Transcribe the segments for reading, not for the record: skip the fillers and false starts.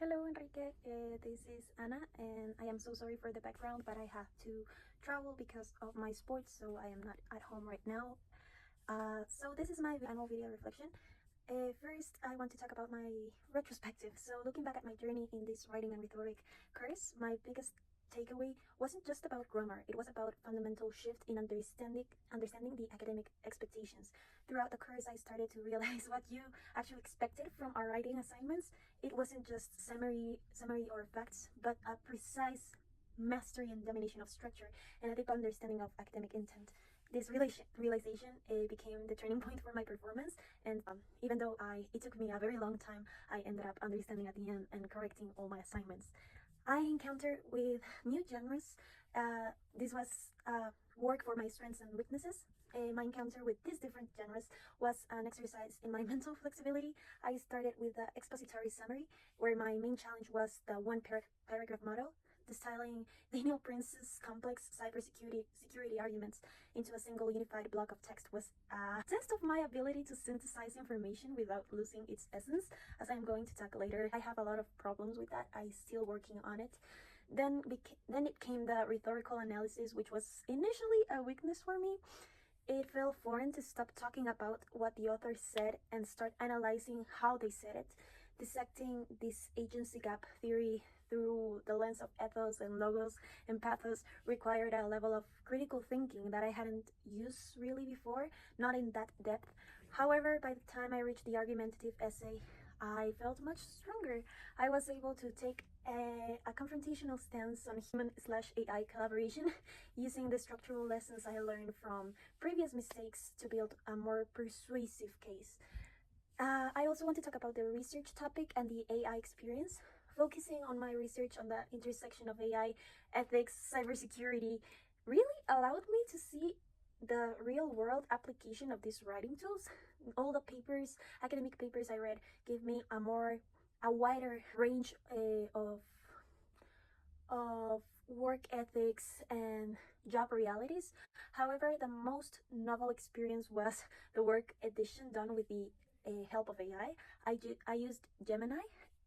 Hello, Enrique. This is Anna, and I am so sorry for the background, but I have to travel because of my sports, so I am not at home right now. So this is my annual video reflection. First, I want to talk about my retrospective. So looking back at my journey in this writing and rhetoric course, my biggest takeaway wasn't just about grammar. It was about fundamental shift in understanding the academic expectations. Throughout the course, I started to realize what you actually expected from our writing assignments. It wasn't just summary or facts, but a precise mastery and domination of structure and a deep understanding of academic intent. This realization became the turning point for my performance, and even though it took me a very long time, I ended up understanding at the end and correcting all my assignments. I encountered with new genres. This was work for my strengths and weaknesses. My encounter with these different genres was an exercise in my mental flexibility. I started with the expository summary, where my main challenge was the one paragraph model, distilling Daniel Prince's complex cybersecurity arguments into a single unified block of text was a test of my ability to synthesize information without losing its essence, as I'm going to talk later. I have a lot of problems with that. I'm still working on it. Then it came the rhetorical analysis, which was initially a weakness for me. It felt foreign to stop talking about what the author said and start analyzing how they said it. Dissecting this agency gap theory through the lens of ethos and logos and pathos required a level of critical thinking that I hadn't used really before, not in that depth. However, by the time I reached the argumentative essay, I felt much stronger. I was able to take a confrontational stance on human/AI collaboration using the structural lessons I learned from previous mistakes to build a more persuasive case. I also want to talk about the research topic and the AI experience. Focusing on my research on the intersection of AI, ethics, cybersecurity really allowed me to see the real world application of these writing tools. All the academic papers I read, gave me a wider range of work ethics and job realities. However, the most novel experience was the work edition done with the help of AI. I used Gemini.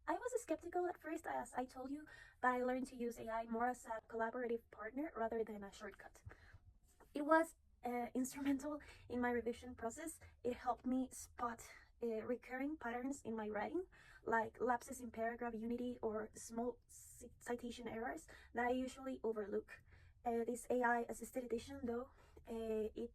I was skeptical at first, as I told you, but I learned to use AI more as a collaborative partner rather than a shortcut. It was instrumental in my revision process. It helped me spot recurring patterns in my writing, like lapses in paragraph unity or small citation errors that I usually overlook. This AI-assisted edition, though, it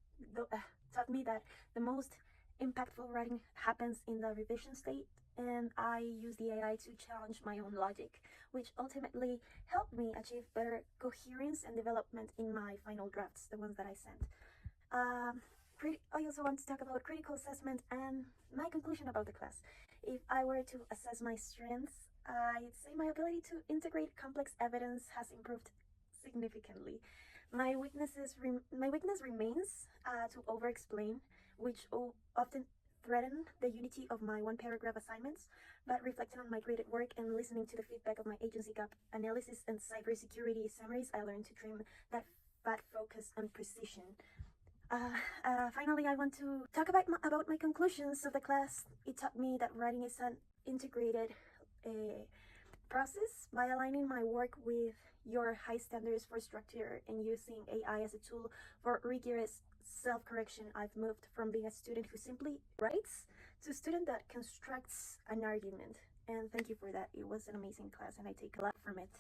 taught me that the most impactful writing happens in the revision state, and I use the AI to challenge my own logic, which ultimately helped me achieve better coherence and development in my final drafts, the ones that I sent. Um, I also want to talk about critical assessment and my conclusion about the class. If I were to assess my strengths, I'd say my ability to integrate complex evidence has improved significantly. My weakness remains to over-explain, which often threaten the unity of my one-paragraph assignments. But reflecting on my graded work and listening to the feedback of my agency gap analysis and cybersecurity summaries, I learned to trim that fat focus and precision. Finally, I want to talk about my conclusions of the class. It taught me that writing is an integrated process. By aligning my work with your high standards for structure and using AI as a tool for rigorous self-correction, I've moved from being a student who simply writes to a student that constructs an argument. And thank you for that. It was an amazing class and I take a lot from it.